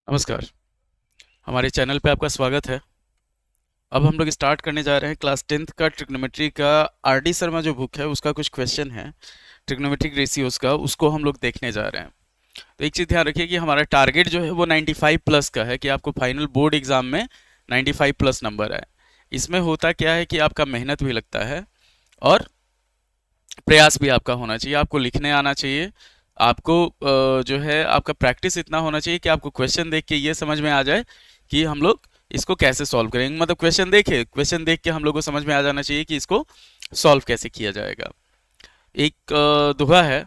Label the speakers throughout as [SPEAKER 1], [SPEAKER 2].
[SPEAKER 1] नमस्कार। हमारे चैनल पे आपका स्वागत है। अब हम लोग स्टार्ट करने जा रहे हैं क्लास 10th का ट्रिग्नोमेट्री का आर डी शर्मा जो बुक है उसका कुछ क्वेश्चन है ट्रिग्नोमेट्रिक रेशियोज का, उसको हम लोग देखने जा रहे हैं। तो एक चीज़ ध्यान रखिए कि हमारा टारगेट जो है वो 95 प्लस का है, कि आपको फाइनल बोर्ड एग्जाम में 95 प्लस नंबर आए। इसमें होता क्या है कि आपका मेहनत भी लगता है और प्रयास भी आपका होना चाहिए। आपको लिखने आना चाहिए, आपको जो है आपका प्रैक्टिस इतना होना चाहिए कि आपको क्वेश्चन देख के ये समझ में आ जाए कि हम लोग इसको कैसे सॉल्व करेंगे। मतलब क्वेश्चन देख के हम लोग को समझ में आ जाना चाहिए कि इसको सॉल्व कैसे किया जाएगा। एक दोहा है,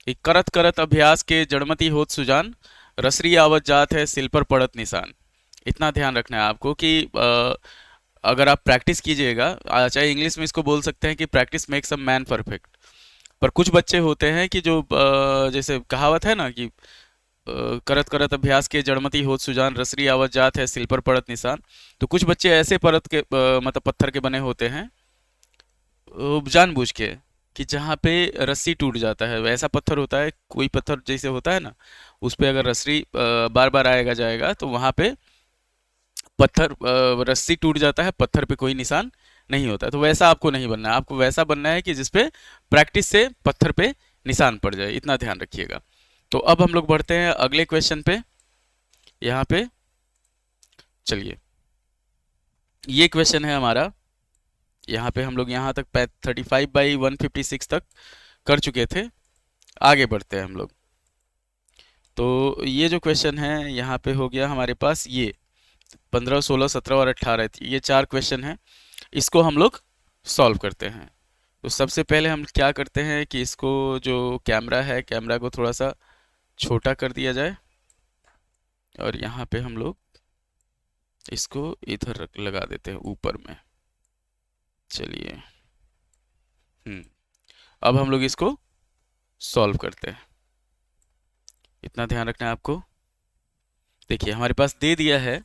[SPEAKER 1] एक करत करत अभ्यास के जड़मति होत सुजान, रसरी आवत जात है सिल पर पड़त निशान। इतना ध्यान रखना है आपको कि अगर आप प्रैक्टिस कीजिएगा, चाहे इंग्लिश में इसको बोल सकते हैं कि practice makes a man perfect. पर कुछ बच्चे होते हैं कि जो जैसे कहावत है ना कि करत करत अभ्यास के जड़मति होत सुजान, रसरी आवत जात है सिल पर पड़त निशान। तो कुछ बच्चे ऐसे परत के मतलब पत्थर के बने होते हैं जानबूझ के, कि जहाँ पे रस्सी टूट जाता है वैसा पत्थर होता है। कोई पत्थर जैसे होता है ना, उस पे अगर रस्सी बार बार आएगा जाएगा तो वहाँ पे पत्थर रस्सी टूट जाता है, पत्थर पे कोई निशान नहीं होता है। तो वैसा आपको नहीं बनना है, आपको वैसा बनना है कि जिसपे प्रैक्टिस से पत्थर पे निशान पड़ जाए। इतना ध्यान रखिएगा। तो अब हम लोग बढ़ते हैं अगले क्वेश्चन पे। यहाँ पे चलिए, ये क्वेश्चन है हमारा। यहाँ पे हम लोग यहाँ तक 35/156 तक कर चुके थे। आगे बढ़ते हैं हम लोग। तो ये जो क्वेश्चन है यहाँ पे हो गया हमारे पास, ये 15, 16, 17 और 18 थी, ये 4 क्वेश्चन हैं। इसको हम लोग सॉल्व करते हैं। तो सबसे पहले हम क्या करते हैं कि इसको जो कैमरा है, कैमरा को थोड़ा सा छोटा कर दिया जाए और यहाँ पे हम लोग इसको इधर लगा देते हैं ऊपर में। चलिए, अब हम लोग इसको सॉल्व करते हैं। इतना ध्यान रखना है आपको। देखिए हमारे पास दे दिया है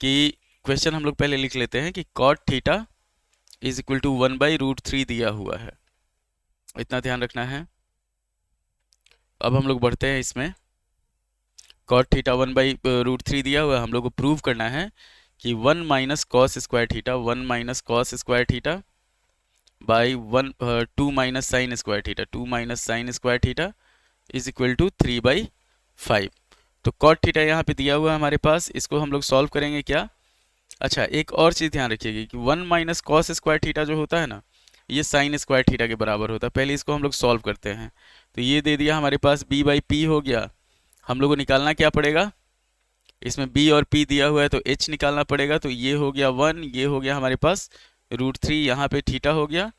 [SPEAKER 1] कि क्वेश्चन हम लोग पहले लिख लेते हैं कि cot theta is equal to 1/√3 दिया हुआ है। इतना ध्यान रखना है। अब हम लोग बढ़ते हैं इसमें। कॉट थीटा 1/√3 दिया हुआ है, हम लोग को प्रूव करना है कि 1 minus cos square theta, 1 minus cos square theta by 2 minus sine square theta, 2 minus sine square theta is equal to 3/5। तो कॉट थीटा यहाँ पे दिया हुआ है हमारे पास, इसको हम लोग सॉल्व करेंगे क्या। अच्छा, एक और चीज़ ध्यान रखिएगा कि 1 माइनस कॉस स्क्वायर थीटा जो होता है ना, ये साइन स्क्वायर थीटा के बराबर होता है। पहले इसको हम लोग सॉल्व करते हैं। तो ये दे दिया हमारे पास b/p हो गया। हम लोग को निकालना क्या पड़ेगा, इसमें b और p दिया हुआ है तो h निकालना पड़ेगा। तो ये हो गया 1, ये हो गया हमारे पास √3, यहाँ पे थीटा हो गया।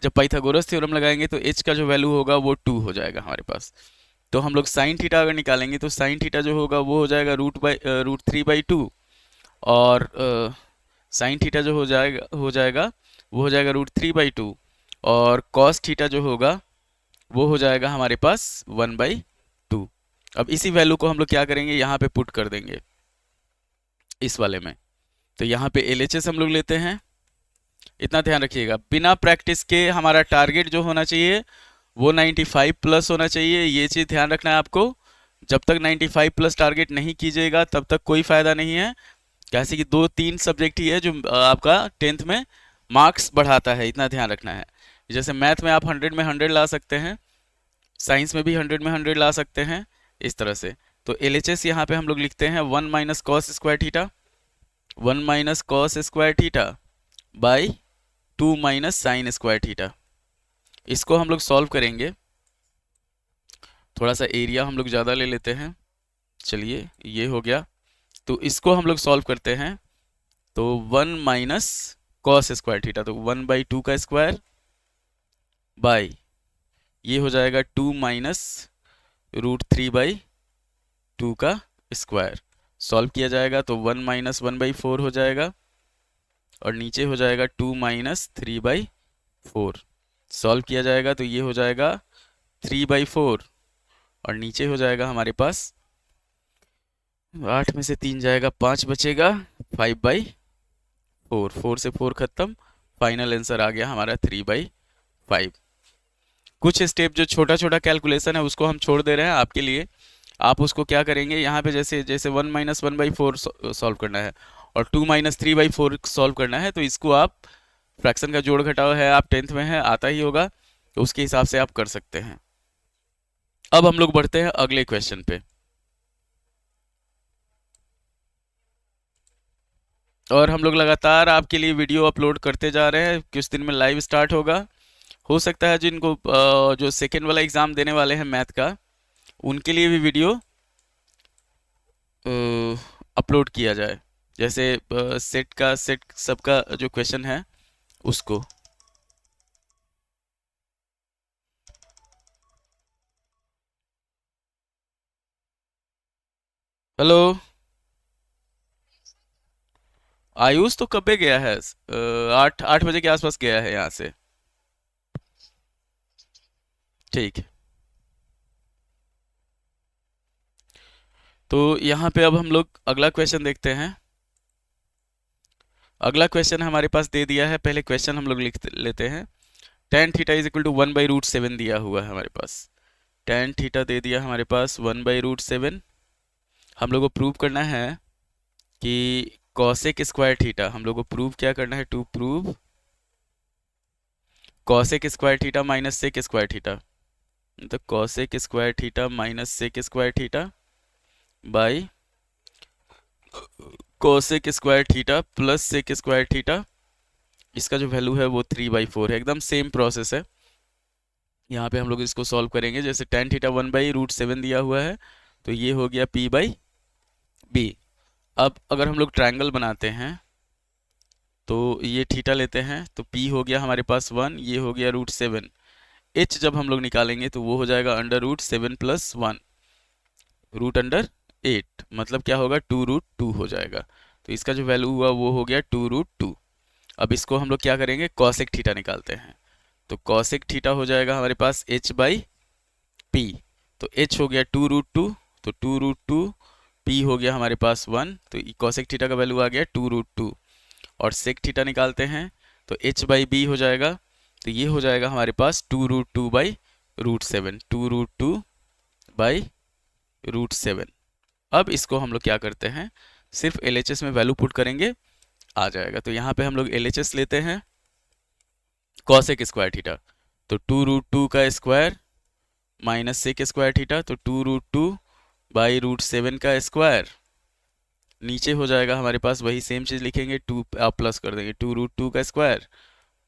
[SPEAKER 1] जब पाइथागोरस थ्योरम लगाएंगे तो h का जो वैल्यू होगा वो 2 हो जाएगा हमारे पास। तो हम लोग साइन थीटा अगर निकालेंगे तो साइन थीटा जो होगा वो हो जाएगा √3/2, और साइन थीटा जो हो जाएगा वो हो जाएगा √3/2, और कॉस थीटा जो होगा वो हो जाएगा हमारे पास 1/2। अब इसी वैल्यू को हम लोग क्या करेंगे, यहाँ पे पुट कर देंगे इस वाले में। तो यहाँ पे LHS हम लोग लेते हैं। इतना ध्यान रखिएगा, बिना प्रैक्टिस के हमारा टारगेट जो होना चाहिए वो 95 प्लस होना चाहिए। ये चीज़ ध्यान रखना है आपको। जब तक 95 प्लस टारगेट नहीं कीजिएगा तब तक कोई फायदा नहीं है। कैसे कि 2-3 सब्जेक्ट ही है जो आपका 10th में मार्क्स बढ़ाता है, इतना ध्यान रखना है। जैसे मैथ में आप 100 में 100 ला सकते हैं, साइंस में भी 100 में 100 ला सकते हैं, इस तरह से। तो LHS यहाँ पे हम लोग लिखते हैं 1 minus cos square theta, 1 minus cos square theta by 2 minus sine square theta. इसको हम लोग सॉल्व करेंगे। थोड़ा सा एरिया हम लोग ज़्यादा ले लेते हैं। चलिए, ये हो गया। तो इसको हम लोग सॉल्व करते हैं। तो 1 माइनस कॉस स्क्वायर थीटा, तो 1/2 का स्क्वायर बाई ये हो जाएगा 2 माइनस √3/2 का स्क्वायर। सॉल्व किया जाएगा तो 1 माइनस 1/4 हो जाएगा, और नीचे हो जाएगा 2 माइनस 3/4। सॉल्व किया जाएगा तो ये हो जाएगा 3/4, और नीचे हो जाएगा हमारे पास 8 में से 3 जाएगा, 5 बचेगा, 5/4। 4 से 4 खत्म, फाइनल आंसर आ गया हमारा 3/5। कुछ स्टेप जो छोटा छोटा कैलकुलेशन है उसको हम छोड़ दे रहे हैं आपके लिए। आप उसको क्या करेंगे, यहाँ पे जैसे जैसे 1 - 1/4 सॉल्व करना है और 2 - 3/4 सॉल्व करना है, तो इसको आप फ्रैक्शन का जोड़ घटाव है, आप 10th में है, आता ही होगा, तो उसके हिसाब से आप कर सकते हैं। अब हम लोग बढ़ते हैं अगले क्वेश्चन पे। और हम लोग लगातार आपके लिए वीडियो अपलोड करते जा रहे हैं, कुछ दिन में लाइव स्टार्ट होगा। हो सकता है जिनको जो सेकेंड वाला एग्ज़ाम देने वाले हैं मैथ का, उनके लिए भी वीडियो अपलोड किया जाए, जैसे सेट सबका जो क्वेश्चन है उसको। हेलो, आयुष तो कब गया है? 8 बजे के आसपास गया है यहाँ से। ठीक है, तो यहाँ पे अब हम लोग अगला क्वेश्चन देखते हैं। अगला क्वेश्चन हमारे पास दे दिया है, पहले क्वेश्चन हम लोग लिख लेते हैं। tan theta is equal to 1/√7 दिया हुआ है हमारे पास। tan थीटा दे दिया हमारे पास 1/√7। हम लोग को प्रूव करना है कि कॉसेक स्क्वायर थीटा, हम लोग को प्रूव क्या करना है, to prove cosec square theta minus sec square theta, तो cosec square theta minus sec square theta by cosec square theta plus sec square theta, इसका जो वैल्यू है वो 3/4 है। एकदम सेम प्रोसेस है। यहाँ पे हम लोग इसको सॉल्व करेंगे, जैसे tan थीटा 1/√7 दिया हुआ है, तो ये हो गया p/b। अब अगर हम लोग ट्रायंगल बनाते हैं तो ये थीटा लेते हैं, तो p हो गया हमारे पास 1, ये हो गया √7। h जब हम लोग निकालेंगे तो वो हो जाएगा √7 + 1 √8, मतलब क्या होगा, 2√2 हो जाएगा। तो इसका जो वैल्यू हुआ वो हो गया 2√2। अब इसको हम लोग क्या करेंगे, कॉसेक थीटा निकालते हैं, तो कॉसेक थीटा हो जाएगा हमारे पास h/p, तो h हो गया 2√2, तो 2√2, p हो गया हमारे पास 1, तो कॉसेक थीटा का वैल्यू आ गया 2√2। और सेक थीटा निकालते हैं तो h/b हो जाएगा, तो ये हो जाएगा हमारे पास 2√2/√7, 2√2/√7। अब इसको हम लोग क्या करते हैं, सिर्फ LHS में वैल्यू पुट करेंगे, आ जाएगा। तो यहाँ पे हम लोग LHS लेते हैं कॉसेक स्क्वायर थीटा, तो 2√2 का square minus sec square theta, तो 2√2/√7 का स्क्वायर, नीचे हो जाएगा हमारे पास वही सेम चीज़ लिखेंगे, टू आप प्लस कर देंगे, 2√2 का स्क्वायर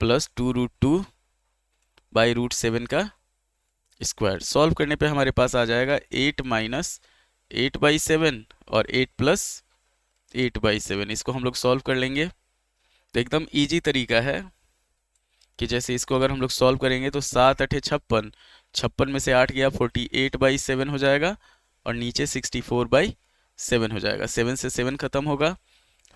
[SPEAKER 1] प्लस 2√2/√7 का स्क्वायर। सॉल्व करने पे हमारे पास आ जाएगा 8 - 8/7 और 8 + 8/7। इसको हम लोग सॉल्व कर लेंगे, तो एकदम इजी तरीका है कि जैसे इसको अगर हम लोग सॉल्व करेंगे तो 7 × 8 = 56, 56 में से 8 गया 48/7 हो जाएगा, और नीचे 64/7 हो जाएगा। 7 से 7 खत्म होगा,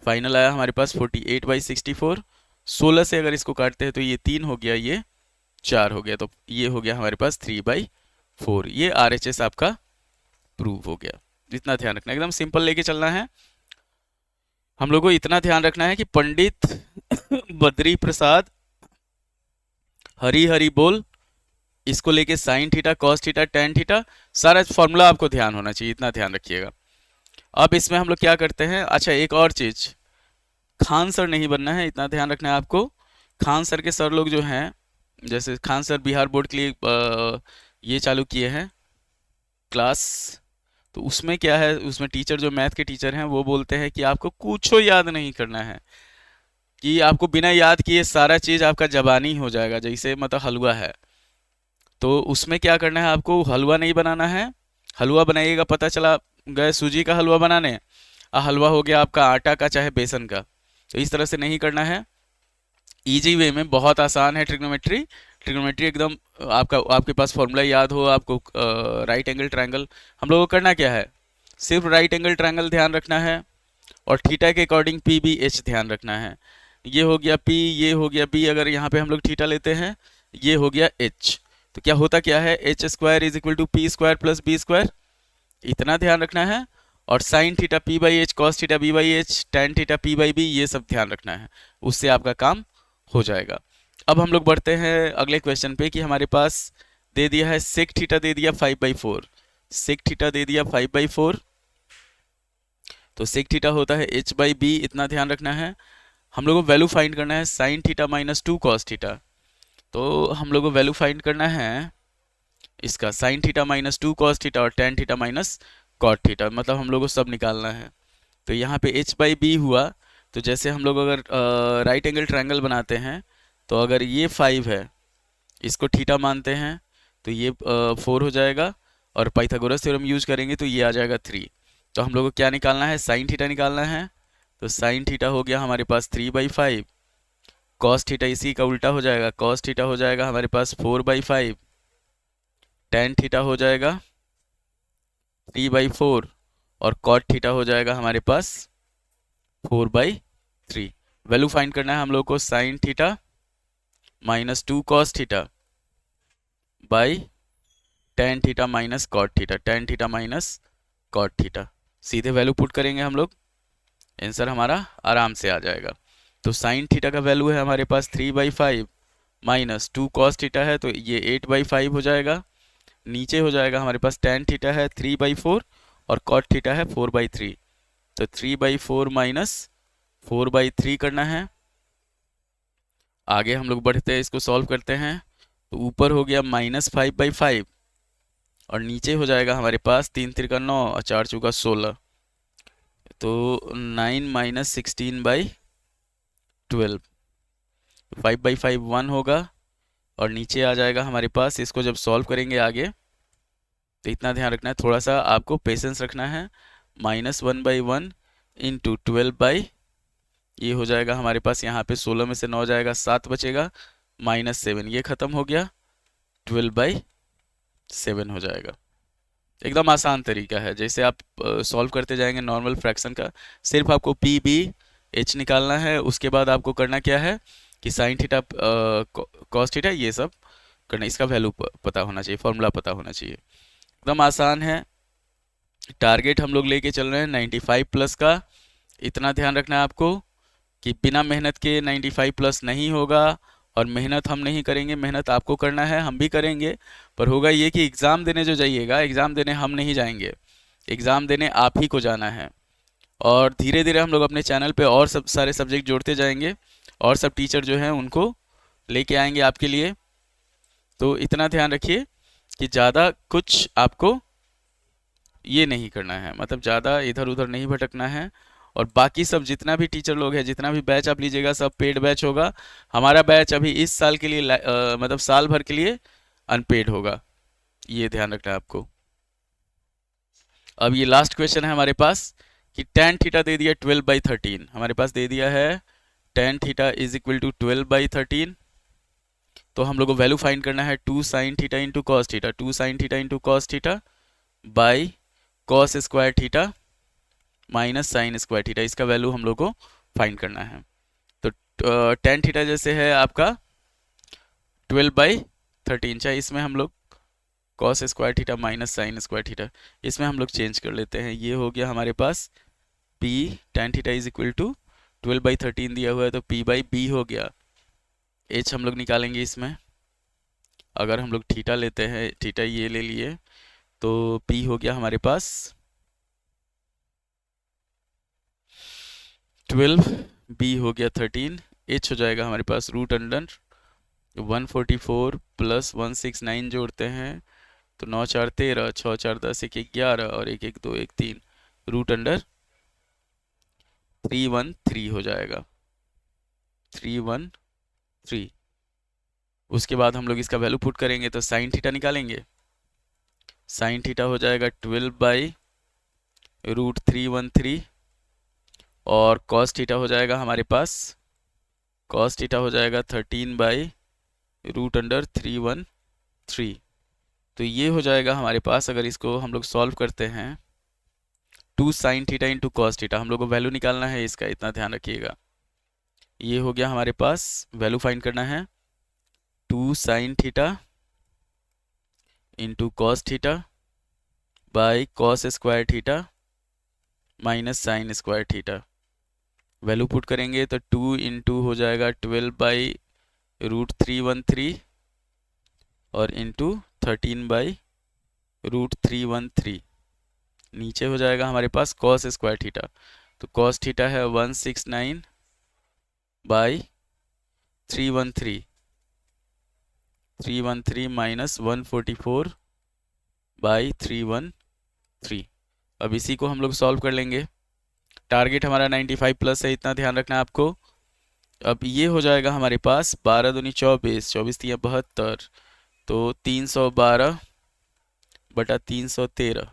[SPEAKER 1] फाइनल आया हमारे पास 48/64। 16 से अगर इसको काटते हैं तो ये 3 हो गया, ये 4 हो गया, तो ये हो गया हमारे पास 3/4। ये RHS आपका प्रूव हो गया। इतना ध्यान रखना, एकदम सिंपल लेके चलना है। हम लोग को इतना ध्यान रखना है कि पंडित बद्री प्रसाद हरी हरी बोल, इसको लेके sine theta, cos theta, tan theta, सारा फॉर्मूला आपको ध्यान होना चाहिए, इतना ध्यान रखिएगा। अब इसमें हम लोग क्या करते हैं, अच्छा एक और चीज, खान सर नहीं बनना है, इतना ध्यान रखना है आपको। खान सर के सर लोग जो हैं, जैसे खान सर बिहार बोर्ड के लिए ये चालू किए हैं क्लास, तो उसमें क्या है, उसमें टीचर जो मैथ के टीचर हैं वो बोलते हैं कि आपको कुछ याद नहीं करना है, कि आपको बिना याद किए सारा चीज़ आपका जबानी हो जाएगा, जैसे मतलब हलवा है, तो उसमें क्या करना है, आपको हलवा नहीं बनाना है। हलवा बनाइएगा, पता चला गए सूजी का हलवा बनाने, हलवा हो गया आपका आटा का चाहे बेसन का, तो इस तरह से नहीं करना है। इजी वे में, बहुत आसान है ट्रिग्नोमेट्री। ट्रिग्नोमेट्री एकदम आपका, आपके पास फॉर्मूला याद हो आपको, राइट एंगल ट्रायंगल, हम लोगों को करना क्या है, सिर्फ राइट एंगल ट्रायंगल ध्यान रखना है, और थीटा के अकॉर्डिंग PBH ध्यान रखना है। ये हो गया P, ये हो गया B, अगर यहाँ पे हम लोग थीटा लेते हैं, ये हो गया H, तो क्या होता क्या है, H² is equal to P² + B², इतना ध्यान रखना है। और sine theta P/H, cos theta B/H, tan theta P/B, ये सब ध्यान रखना है, उससे आपका काम हो जाएगा। अब हम लोग बढ़ते हैं अगले क्वेश्चन पे, कि हमारे पास दे दिया है सेक थीटा दे दिया 5/4, सेक थीटा दे दिया 5/4, तो सेक थीटा होता है h/b, इतना ध्यान रखना है। हम लोग को वैल्यू फाइंड करना है sine theta minus 2 cos theta. तो हम लोग को वैल्यू फाइंड करना है इसका sine theta minus 2 cos theta और tan theta minus cot theta, मतलब हम लोग को सब निकालना है। तो यहाँ पे h/b हुआ, तो जैसे हम लोग अगर राइट एंगल ट्रायंगल बनाते हैं, तो अगर ये 5 है, इसको थीटा मानते हैं, तो ये 4 हो जाएगा, और पाइथागोरस थ्योरम यूज करेंगे तो ये आ जाएगा 3। तो हम लोग को क्या निकालना है, साइन थीटा निकालना है। तो साइन थीटा हो गया हमारे पास 3/5, कॉस थीटा इसी का उल्टा हो जाएगा, कॉस थीटा हो जाएगा हमारे पास 4/5, टेन थीटा हो जाएगा 3/4, और कॉट थीटा हो जाएगा हमारे पास 4/3। वैल्यू फाइंड करना है हम लोग को sine theta minus 2 cos theta by tan theta minus cot theta, tan theta minus cot theta. सीधे वैल्यू पुट करेंगे हम लोग, आंसर हमारा आराम से आ जाएगा। तो साइन थीटा का वैल्यू है हमारे पास 3/5 माइनस 2 कॉस थीटा है, तो ये 8/5 हो जाएगा। नीचे हो जाएगा हमारे पास टेन थीटा है 3/4 और कॉट थीटा है 4/3, तो 3/4 माइनस 4/3 करना है। आगे हम लोग बढ़ते हैं, इसको सॉल्व करते हैं। तो ऊपर हो गया -5/5, और नीचे हो जाएगा हमारे पास 3 3 का 9 और 4 4 का 16, तो 9 माइनस 16/12, 5/5 1 होगा, और नीचे आ जाएगा हमारे पास। इसको जब सॉल्व करेंगे आगे, तो इतना ध्यान रखना है, थोड़ा सा आपको पेशेंस रखना है। -1/1 इंटू 12 ये हो जाएगा हमारे पास, यहाँ पे 16 में से 9 जाएगा, 7 बचेगा, -7, ये खत्म हो गया, 12/7 हो जाएगा। एकदम आसान तरीका है, जैसे आप सॉल्व करते जाएंगे नॉर्मल फ्रैक्शन का। सिर्फ आपको पी बी एच निकालना है, उसके बाद आपको करना क्या है कि साइन थीटा कॉस थीटा ये सब करना, इसका वैल्यू पता होना चाहिए, फॉर्मूला पता होना चाहिए। एकदम आसान है। टारगेट हम लोग लेके चल रहे हैं 95+ का। इतना ध्यान रखना है आपको कि बिना मेहनत के 95+ नहीं होगा, और मेहनत हम नहीं करेंगे, मेहनत आपको करना है, हम भी करेंगे। पर होगा ये कि एग्ज़ाम देने जो जाइएगा, एग्ज़ाम देने हम नहीं जाएंगे, एग्ज़ाम देने आप ही को जाना है। और धीरे धीरे हम लोग अपने चैनल पे और सब सारे सब्जेक्ट जोड़ते जाएंगे, और सब टीचर जो हैं उनको लेके आएंगे आपके लिए। तो इतना ध्यान रखिए कि ज़्यादा कुछ आपको ये नहीं करना है, मतलब ज़्यादा इधर उधर नहीं भटकना है। और बाकी सब जितना भी टीचर लोग हैं, जितना भी बैच आप लीजिएगा, सब पेड बैच होगा। हमारा बैच अभी इस साल के लिए मतलब साल भर के लिए अनपेड होगा, ये ध्यान रखना है आपको। अब ये लास्ट क्वेश्चन है हमारे पास कि tan थीटा दे दिया 12/13, हमारे पास दे दिया है tan theta is equal to 12/13। तो हम लोग को वैल्यू फाइंड करना है 2 sin theta into cos theta, 2 sin theta into cos theta by cos square theta minus sine square theta, इसका वैल्यू हम लोग को फाइंड करना है। तो tan थीटा जैसे है आपका 12/13, चाहे इसमें हम लोग cos square theta minus sine square theta, इसमें हम लोग चेंज कर लेते हैं। ये हो गया हमारे पास p tan theta is equal to 12/13 दिया हुआ है, तो p/b हो गया। h हम लोग निकालेंगे इसमें, अगर हम लोग थीटा लेते हैं, थीटा ये ले लिए, तो p हो गया हमारे पास 12, b हो गया 13, h हो जाएगा हमारे पास √144 + 169 जोड़ते हैं, तो 9 4 13, 6 4 10, 1 1 11 और 1 1 2 1 3, √313 हो जाएगा, 313। उसके बाद हम लोग इसका वैल्यू पुट करेंगे, तो साइन थीटा निकालेंगे, साइन थीटा हो जाएगा 12/√313, और कॉस थीटा हो जाएगा हमारे पास, कॉस थीटा हो जाएगा 13/√313। तो ये हो जाएगा हमारे पास, अगर इसको हम लोग सॉल्व करते हैं, 2 sin theta into cos theta, हम लोग को वैल्यू निकालना है इसका, इतना ध्यान रखिएगा। ये हो गया हमारे पास, वैल्यू फाइंड करना है 2 sin theta into cos theta by cos square theta minus sine square theta. Value put करेंगे तो 2 इंटू हो जाएगा 12/√313 और इंटू 13/√313, √313। नीचे हो जाएगा हमारे पास कॉस स्क्वायर थीटा, तो कॉस थीटा है 169 बाई 313 माइनस 144 बाई 313। अब इसी को हम लोग सॉल्व कर लेंगे। टारगेट हमारा 95 प्लस है, इतना ध्यान रखना है आपको। अब ये हो जाएगा हमारे पास 12 दूनी 24, 24 तिया 72, तो 312 बटा 313,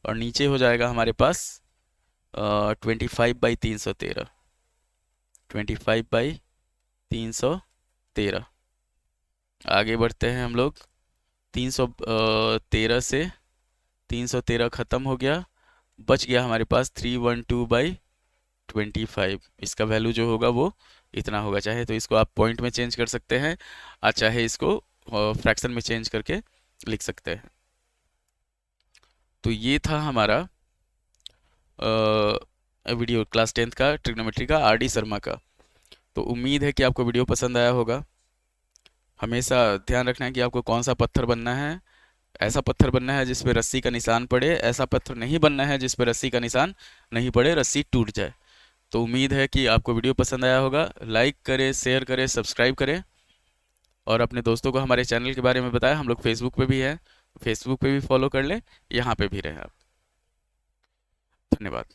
[SPEAKER 1] और नीचे हो जाएगा हमारे पास 25/313, 25/313। आगे बढ़ते हैं हम लोग। 313 से 313 ख़त्म हो गया, बच गया हमारे पास 312/25। इसका वैल्यू जो होगा वो इतना होगा। चाहे तो इसको आप पॉइंट में चेंज कर सकते हैं, और चाहे इसको फ्रैक्शन में चेंज करके लिख सकते हैं। तो ये था हमारा वीडियो क्लास 10th का ट्रिग्नोमेट्री का आर डी शर्मा का। तो उम्मीद है कि आपको वीडियो पसंद आया होगा। हमेशा ध्यान रखना है कि आपको कौन सा पत्थर बनना है। ऐसा पत्थर बनना है जिस पे रस्सी का निशान पड़े, ऐसा पत्थर नहीं बनना है जिस पे रस्सी का निशान नहीं पड़े, रस्सी टूट जाए। तो उम्मीद है कि आपको वीडियो पसंद आया होगा। लाइक करें, शेयर करें, सब्सक्राइब करें, और अपने दोस्तों को हमारे चैनल के बारे में बताएं। हम लोग फेसबुक पे भी हैं, फेसबुक पे भी फॉलो कर लें, यहाँ पे भी रहें आप। धन्यवाद।